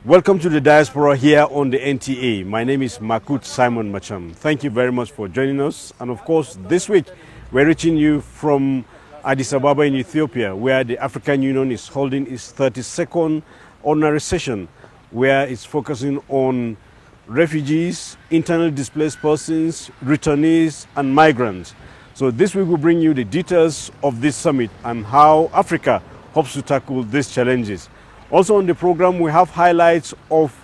Welcome to the Diaspora here on the NTA. My name is Makut Simon Macham. Thank you very much for joining us. And of course, this week we're reaching you from Addis Ababa in Ethiopia, where the African Union is holding its 32nd ordinary session, where it's focusing on refugees, internally displaced persons, returnees, and migrants. So this week we'll bring you the details of this summit and how Africa hopes to tackle these challenges. Also on the program, we have highlights of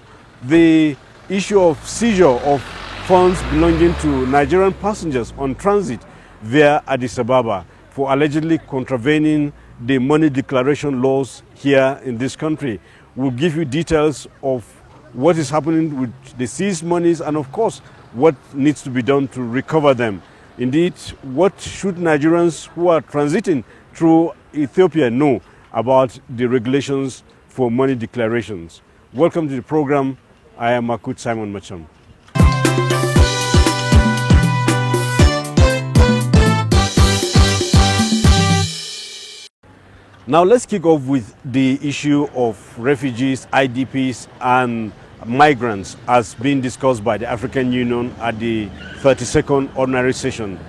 the issue of seizure of funds belonging to Nigerian passengers on transit via Addis Ababa for allegedly contravening the money declaration laws here in this country. We'll give you details of what is happening with the seized monies and, of course, what needs to be done to recover them. Indeed, what should Nigerians who are transiting through Ethiopia know about the regulations for money declarations? Welcome to the program. I am Makut Simon Macham. Now let's kick off with the issue of refugees, IDPs, and migrants as being discussed by the African Union at the 32nd ordinary session.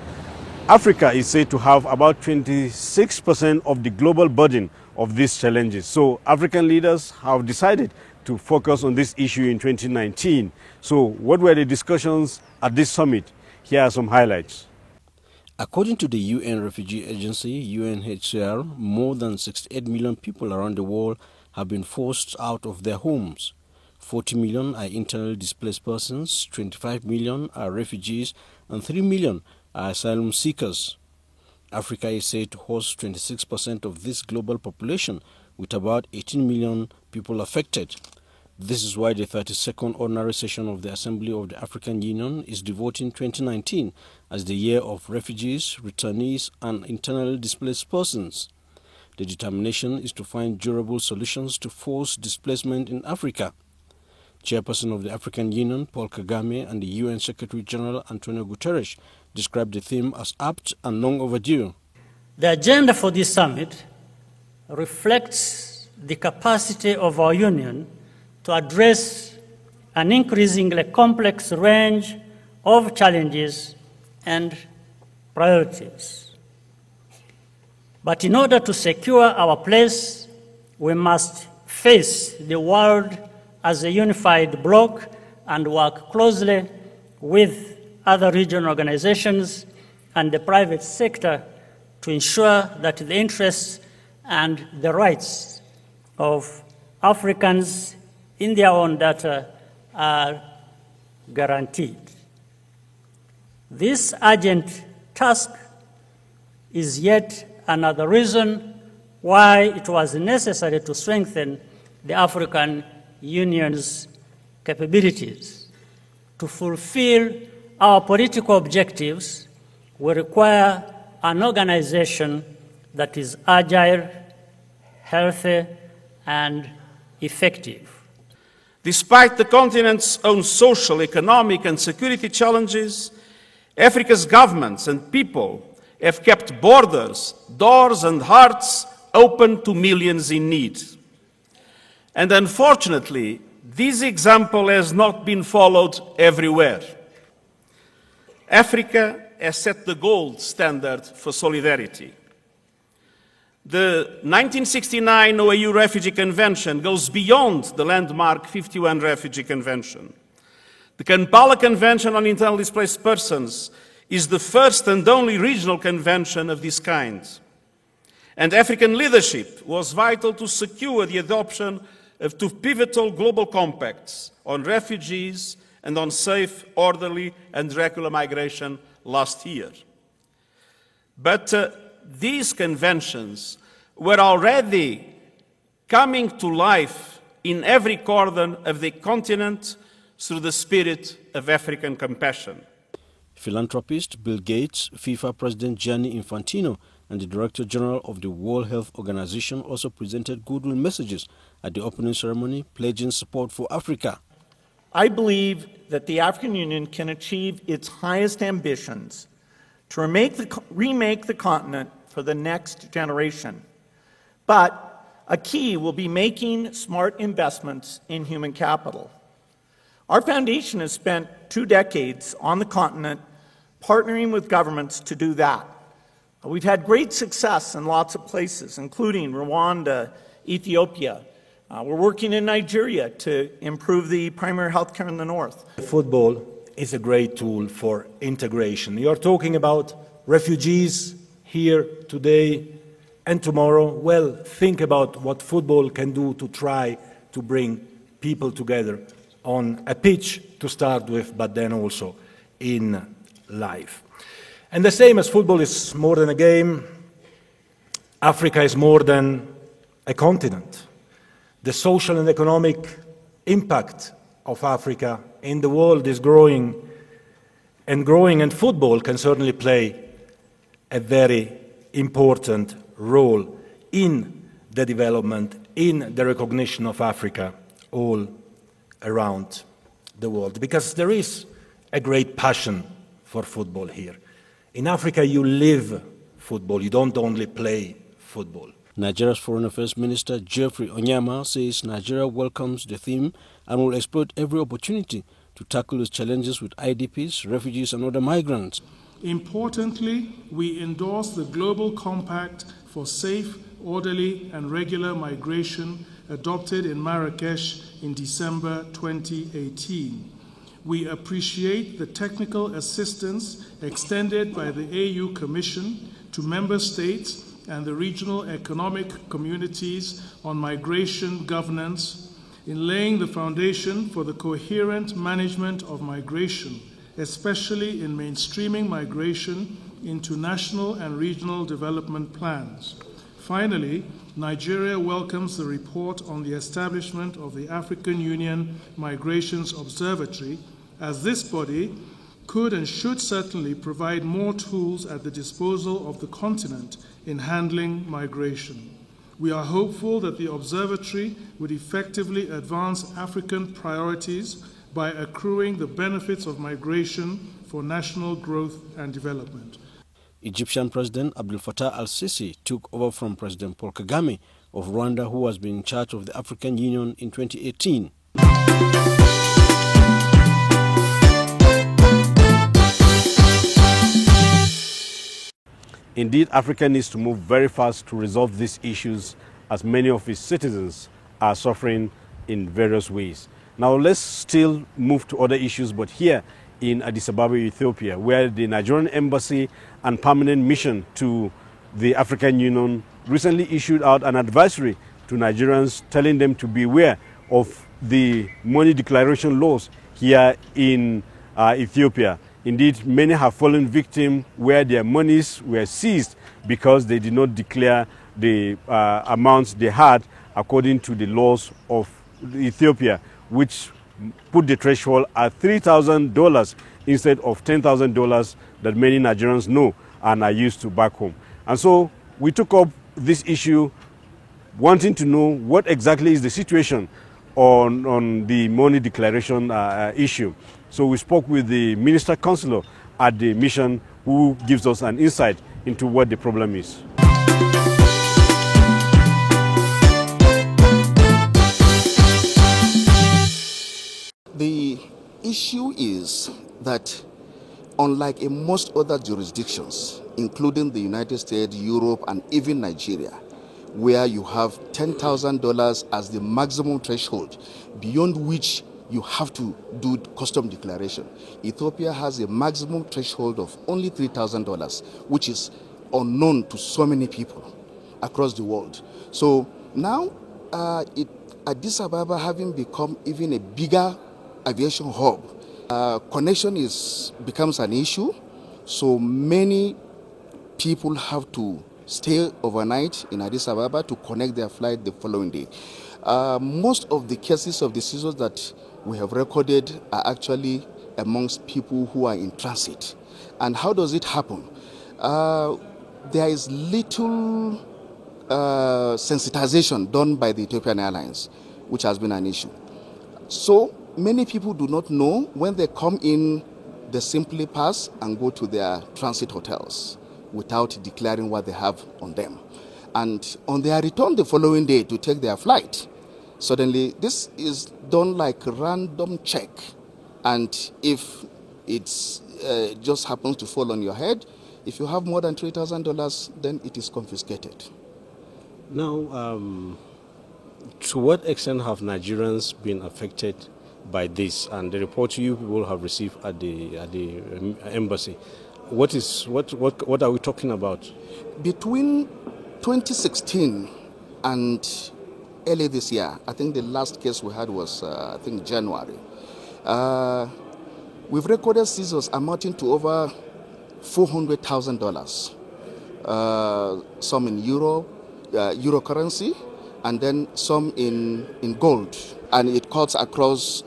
Africa is said to have about 26% of the global burden of these challenges. So African leaders have decided to focus on this issue in 2019. So what were the discussions at this summit? Here are some highlights. According to the UN Refugee Agency, UNHCR, more than 68 million people around the world have been forced out of their homes. 40 million are internally displaced persons, 25 million are refugees, and 3 million are asylum seekers. Africa is said to host 26% of this global population, with about 18 million people affected. This is why the 32nd ordinary session of the Assembly of the African Union is devoting 2019 as the year of refugees, returnees, and internally displaced persons. The determination is to find durable solutions to forced displacement in Africa. Chairperson of the African Union, Paul Kagame, and the UN Secretary General, Antonio Guterres, described the theme as apt and long overdue. The agenda for this summit reflects the capacity of our Union to address an increasingly complex range of challenges and priorities. But in order to secure our place, we must face the world as a unified bloc and work closely with other regional organizations and the private sector to ensure that the interests and the rights of Africans in their own data are guaranteed. This urgent task is yet another reason why it was necessary to strengthen the African Union's capabilities. To fulfill our political objectives, we require an organization that is agile, healthy, and effective. Despite the continent's own social, economic, and security challenges, Africa's governments and people have kept borders, doors, and hearts open to millions in need. And unfortunately, this example has not been followed everywhere. Africa has set the gold standard for solidarity. The 1969 OAU Refugee Convention goes beyond the landmark 51 Refugee Convention. The Kampala Convention on Internally Displaced Persons is the first and only regional convention of this kind. And African leadership was vital to secure the adoption of two pivotal global compacts on refugees and on safe, orderly, and regular migration last year. But these conventions were already coming to life in every corner of the continent through the spirit of African compassion. Philanthropist Bill Gates, FIFA President Gianni Infantino, and the Director General of the World Health Organization also presented goodwill messages at the opening ceremony, pledging support for Africa. I believe that the African Union can achieve its highest ambitions to remake the continent for the next generation. But A key will be making smart investments in human capital. Our foundation has spent 2 decades on the continent partnering with governments to do that. We've had great success in lots of places, including Rwanda, Ethiopia. We're working in Nigeria to improve the primary health care in the north. Football is a great tool for integration. You're talking about refugees here today and tomorrow. Well, think about what football can do to try to bring people together on a pitch to start with, but then also in life. And the same as football is more than a game, Africa is more than a continent. The social and economic impact of Africa in the world is growing, and football can certainly play a very important role in the development, in the recognition of Africa all around the world, because there is a great passion for football here. In Africa, you live football, you don't only play football. Nigeria's Foreign Affairs Minister Geoffrey Onyema says Nigeria welcomes the theme and will exploit every opportunity to tackle its challenges with IDPs, refugees and other migrants. Importantly, we endorse the Global Compact for Safe, Orderly and Regular Migration adopted in Marrakesh in December 2018. We appreciate the technical assistance extended by the AU Commission to member states and the regional economic communities on migration governance in laying the foundation for the coherent management of migration, especially in mainstreaming migration into national and regional development plans. Finally, Nigeria welcomes the report on the establishment of the African Union Migrations Observatory, as this body could and should certainly provide more tools at the disposal of the continent in handling migration. We are hopeful that the observatory would effectively advance African priorities by accruing the benefits of migration for national growth and development. Egyptian President Abdel Fattah al-Sisi took over from President Paul Kagame of Rwanda, who has been in charge of the African Union in 2018. Indeed, Africa needs to move very fast to resolve these issues, as many of its citizens are suffering in various ways. Now let's still move to other issues, but here in Addis Ababa, Ethiopia, where the Nigerian Embassy and Permanent Mission to the African Union recently issued out an advisory to Nigerians telling them to beware of the money declaration laws here in Ethiopia. Indeed, many have fallen victim where their monies were seized because they did not declare the amounts they had according to the laws of Ethiopia, which put the threshold at $3,000 instead of $10,000 that many Nigerians know and are used to back home. And so we took up this issue wanting to know what exactly is the situation on the money declaration issue. So we spoke with the Minister Counselor at the mission, who gives us an insight into what the problem is. The issue is that, unlike in most other jurisdictions, including the United States, Europe, and even Nigeria, where you have $10,000 as the maximum threshold, beyond which you have to do custom declaration, Ethiopia has a maximum threshold of only $3,000, which is unknown to so many people across the world. So now, Addis Ababa having become even a bigger aviation hub, connection becomes an issue. So many people have to stay overnight in Addis Ababa to connect their flight the following day. Most of the cases of the seizures that we have recorded are actually amongst people who are in transit. And how does it happen? There is little sensitization done by the Ethiopian Airlines, which has been an issue. So many people do not know when they come in, they simply pass and go to their transit hotels without declaring what they have on them. And on their return the following day to take their flight, suddenly this is done like a random check. And if it's just happens to fall on your head, if you have more than $3,000, then it is confiscated. Now, to what extent have Nigerians been affected by this and the report you people have received at the embassy? What are we talking about? Between 2016 and early this year, I think the last case we had was I think January. We've recorded seizures amounting to over $400,000. Some in euro currency, and then some in gold, and it cuts across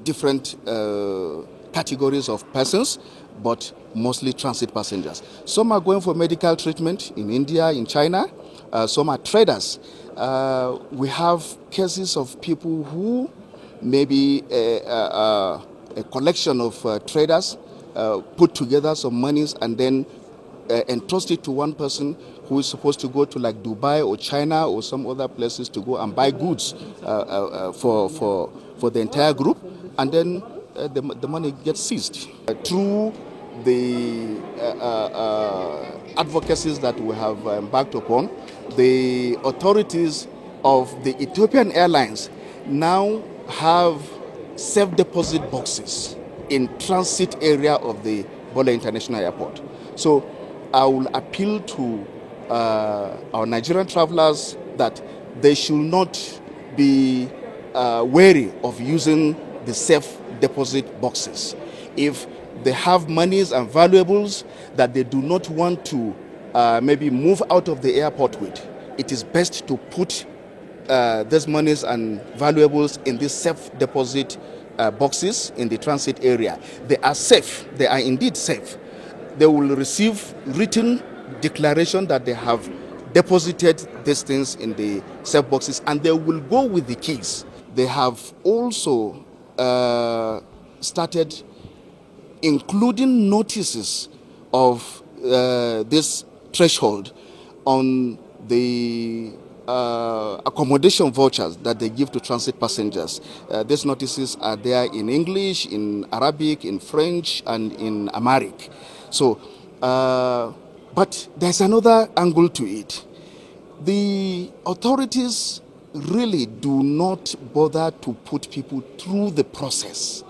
different categories of persons, but mostly transit passengers. Some are going for medical treatment in India, in China. Some are traders. We have cases of people who maybe a collection of traders put together some monies and then entrust it to one person who is supposed to go to like Dubai or China or some other places to go and buy goods for the entire group, and then the money gets seized. Through the advocacies that we have embarked upon, the authorities of the Ethiopian Airlines now have self-deposit boxes in transit area of the Bola International Airport. So I will appeal to our Nigerian travelers that they should not be wary of using the self-deposit boxes. If they have monies and valuables that they do not want to maybe move out of the airport with, it is best to put these monies and valuables in these self-deposit boxes in the transit area. They are safe. They are indeed safe. They will receive written declaration that they have deposited these things in the safe boxes, and they will go with the keys. They have also started including notices of this threshold on the accommodation vouchers that they give to transit passengers. These notices are there in English, in Arabic, in French, and in Amharic. So, but there's another angle to it. The authorities really do not bother to put people through the process.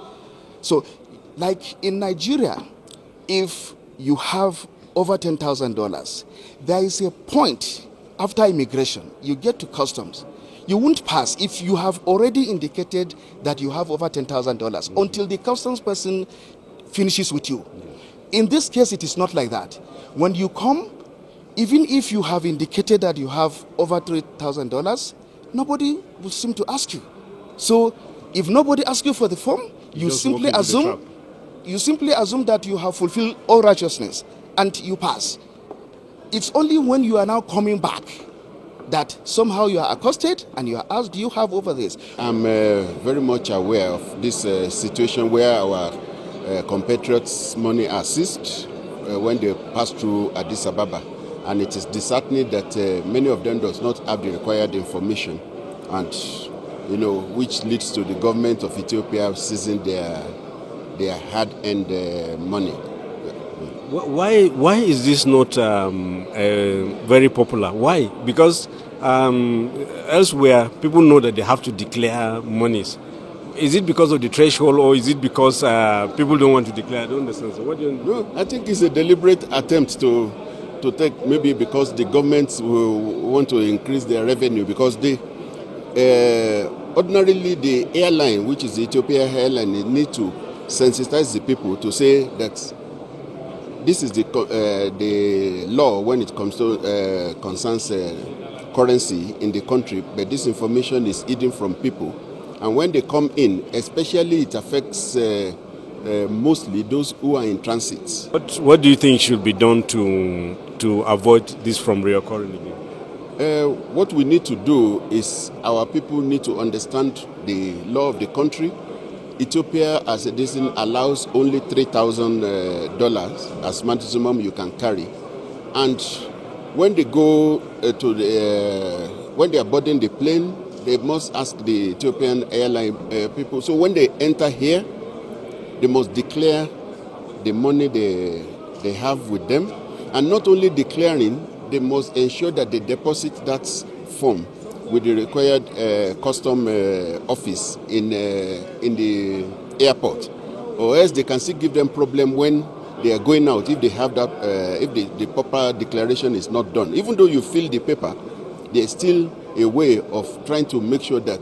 So, like in Nigeria, if you have over $10,000, there is a point after immigration, you get to customs. You won't pass if you have already indicated that you have over $10,000 until the customs person finishes with you. In this case, it is not like that. When you come, even if you have indicated that you have over $3,000, nobody will seem to ask you. So if nobody asks you for the form, you simply assume that you have fulfilled all righteousness and you pass. It's only when you are now coming back that somehow you are accosted and you are asked, do you have over this? I'm very much aware of this situation where our compatriots' money are seized when they pass through Addis Ababa. And it is disheartening that many of them does not have the required information, and which leads to the government of Ethiopia seizing their hard-earned money. Why is this not very popular? Why? Because elsewhere people know that they have to declare monies. Is it because of the threshold, or is it because people don't want to declare? I don't understand. So what do you know? No, I think it's a deliberate attempt to take, maybe because the governments will want to increase their revenue, because they ordinarily the airline, which is the Ethiopian airline, they need to sensitize the people to say that this is the law when it comes to concerns currency in the country, but this information is hidden from people. And when they come in, especially it affects mostly those who are in transit. What do you think should be done to avoid this from reoccurring again? What we need to do is our people need to understand the law of the country. Ethiopia, as a nation, allows only $3,000 as maximum you can carry. And when they go when they are boarding the plane, they must ask the Ethiopian airline people. So when they enter here, they must declare the money they have with them. And not only declaring, they must ensure that they deposit that form with the required custom office in the airport. Or else they can still give them problem when they are going out if they have that, if the proper declaration is not done. Even though you fill the paper, there's still a way of trying to make sure that,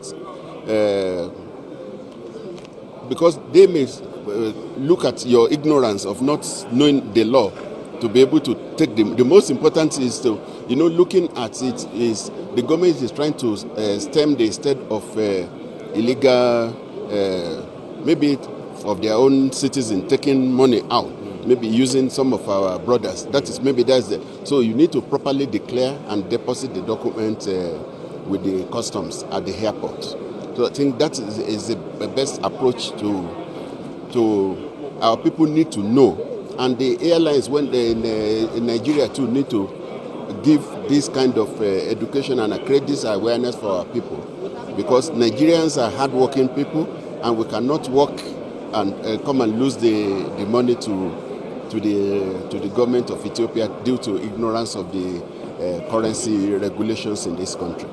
because they may look at your ignorance of not knowing the law to be able to take the most important is to, looking at it is the government is trying to stem the state of illegal, maybe of their own citizens taking money out, maybe using some of our brothers. So you need to properly declare and deposit the document with the customs at the airport. So I think that is the best approach to our people need to know. And the airlines, when they in Nigeria too, need to give this kind of education and create this awareness for our people, because Nigerians are hardworking people, and we cannot work and come and lose the money to the government of Ethiopia due to ignorance of the currency regulations in this country.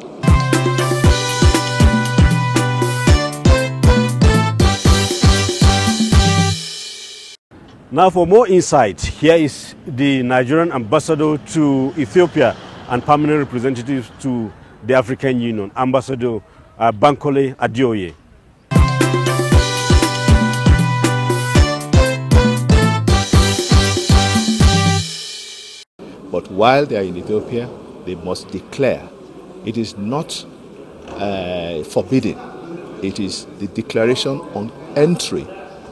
Now for more insight, here is the Nigerian ambassador to Ethiopia and permanent representative to the African Union, Ambassador Bankole Adeoye. But while they are in Ethiopia, they must declare. It is not forbidden. It is the declaration on entry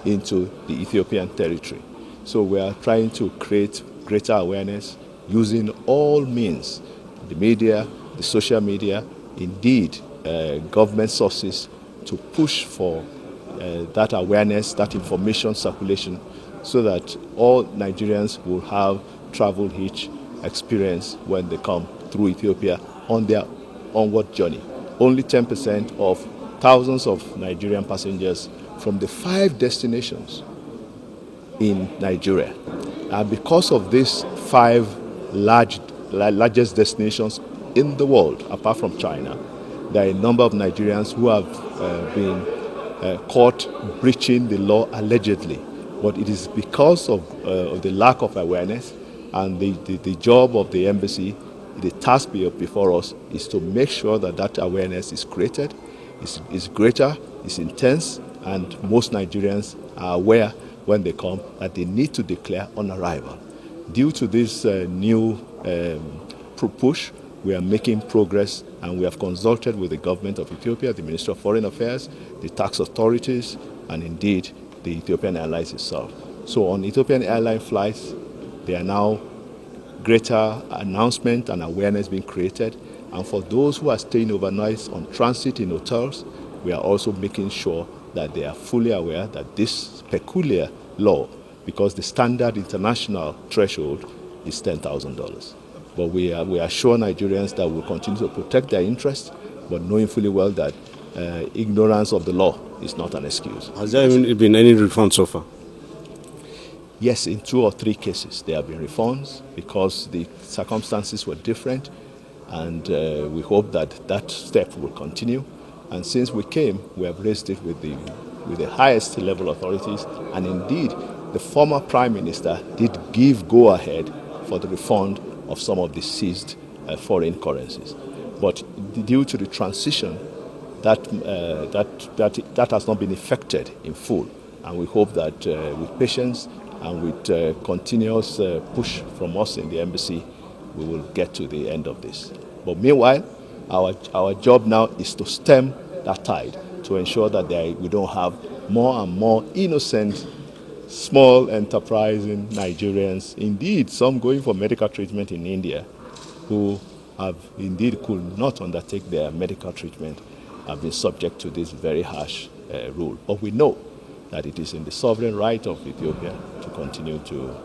into the Ethiopian territory. So we are trying to create greater awareness using all means, the media, the social media, indeed government sources, to push for that awareness, that information circulation, so that all Nigerians will have travel hitch experience when they come through Ethiopia on their onward journey. Only 10% of thousands of Nigerian passengers from the 5 destinations in Nigeria. And because of these 5 largest destinations in the world, apart from China, there are a number of Nigerians who have been caught breaching the law allegedly. But it is because of the lack of awareness, and the job of the embassy, the task before us, is to make sure that that awareness is created, is greater, is intense, and most Nigerians are aware when they come that they need to declare on arrival. Due to this new push, we are making progress, and we have consulted with the government of Ethiopia, the Ministry of Foreign Affairs, the tax authorities, and indeed the Ethiopian Airlines itself. So on Ethiopian airline flights, there are now greater announcement and awareness being created. And for those who are staying overnight on transit in hotels, we are also making sure that they are fully aware that this peculiar law, because the standard international threshold is $10,000. But we assure Nigerians that we'll continue to protect their interests, but knowing fully well that ignorance of the law is not an excuse. Has there been any refund so far? Yes, in 2 or 3 cases there have been refunds because the circumstances were different, and we hope that that step will continue. And since we came, we have raised it with the highest level authorities, and indeed the former Prime Minister did give go-ahead for the refund of some of the seized foreign currencies. But due to the transition, that has not been effected in full, and we hope that with patience and with continuous push from us in the embassy, we will get to the end of this. But meanwhile, our job now is to stem that tide, to ensure that we don't have more and more innocent, small enterprising Nigerians, indeed some going for medical treatment in India, who have indeed could not undertake their medical treatment, have been subject to this very harsh rule. But we know that it is in the sovereign right of Ethiopia to continue to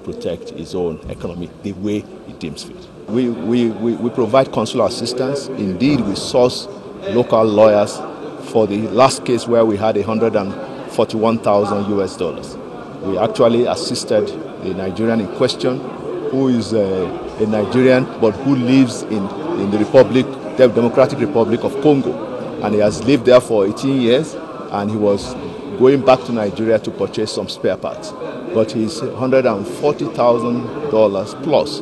protect his own economy the way he deems fit. We provide consular assistance. Indeed, we source local lawyers for the last case where we had $141,000. We actually assisted the Nigerian in question, who is a Nigerian but who lives in the Democratic Republic of Congo. And he has lived there for 18 years, and he was going back to Nigeria to purchase some spare parts. But his $140,000 plus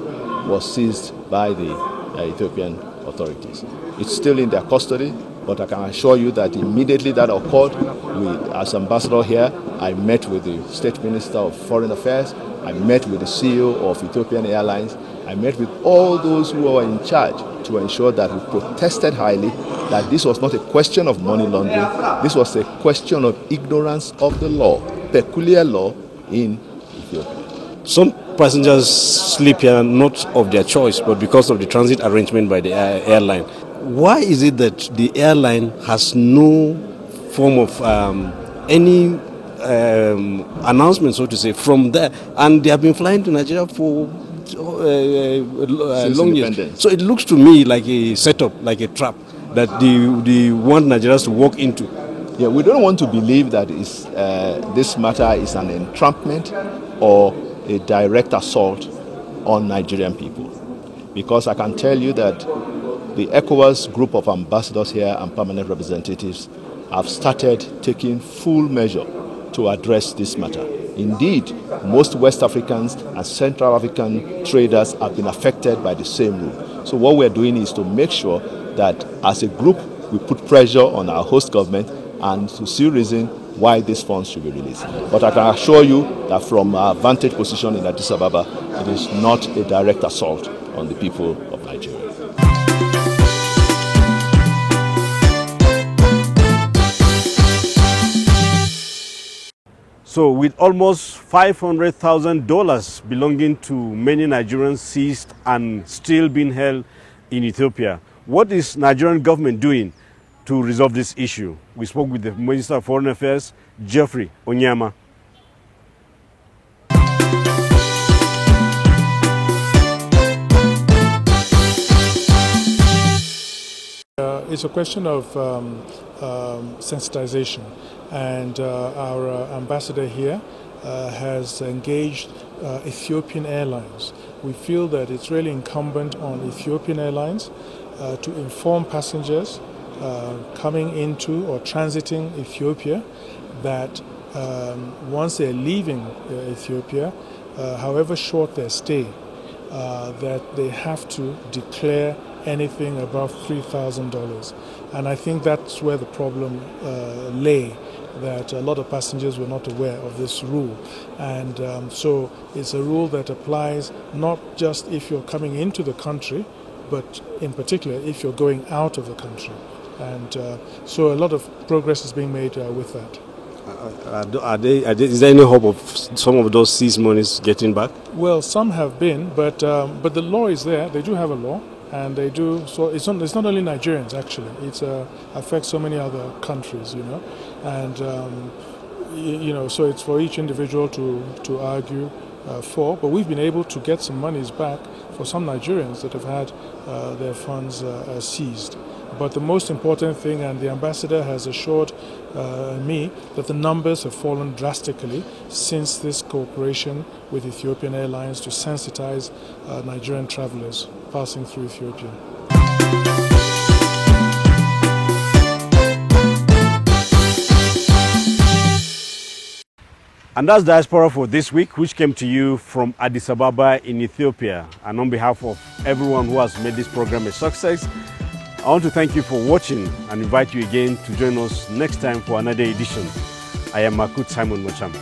was seized by the Ethiopian authorities. It's still in their custody, but I can assure you that immediately that occurred, as ambassador here, I met with the State Minister of Foreign Affairs, I met with the CEO of Ethiopian Airlines, I met with all those who were in charge to ensure that we protested highly that this was not a question of money laundering, this was a question of ignorance of the law, peculiar law in Ethiopia. Some passengers sleep here not of their choice, but because of the transit arrangement by the airline. Why is it that the airline has no form of any announcement, so to say, from there? And they have been flying to Nigeria for long years. So it looks to me like a setup, like a trap that they want Nigerians to walk into. Yeah, we don't want to believe that this matter is an entrapment or a direct assault on Nigerian people. Because I can tell you that the ECOWAS group of ambassadors here and permanent representatives have started taking full measure to address this matter. Indeed, most West Africans and Central African traders have been affected by the same rule. So what we're doing is to make sure that as a group we put pressure on our host government and to see reason why these funds should be released. But I can assure you that from our vantage position in Addis Ababa, it is not a direct assault on the people of Nigeria. So with almost $500,000 belonging to many Nigerians seized and still being held in Ethiopia, what is Nigerian government doing to resolve this issue? We spoke with the Minister of Foreign Affairs, Geoffrey Onyeama. It's a question of sensitization, and our ambassador here has engaged Ethiopian Airlines. We feel that it's really incumbent on Ethiopian Airlines to inform passengers coming into or transiting Ethiopia that once they're leaving Ethiopia, however short their stay, that they have to declare anything above $3,000. And I think that's where the problem lay, that a lot of passengers were not aware of this rule. And so it's a rule that applies not just if you're coming into the country, but in particular if you're going out of the country. And so a lot of progress is being made with that. Is there any hope of some of those seized monies getting back? Well, some have been, but the law is there. They do have a law, and they do. So it's not only Nigerians actually. It affects so many other countries, you know, and you know. So it's for each individual to argue for. But we've been able to get some monies back for some Nigerians that have had their funds seized. But the most important thing, and the ambassador has assured me, that the numbers have fallen drastically since this cooperation with Ethiopian Airlines to sensitize Nigerian travelers passing through Ethiopia. And that's Diaspora for this week, which came to you from Addis Ababa in Ethiopia. And on behalf of everyone who has made this program a success, I want to thank you for watching and invite you again to join us next time for another edition. I am Makut Simon Macham.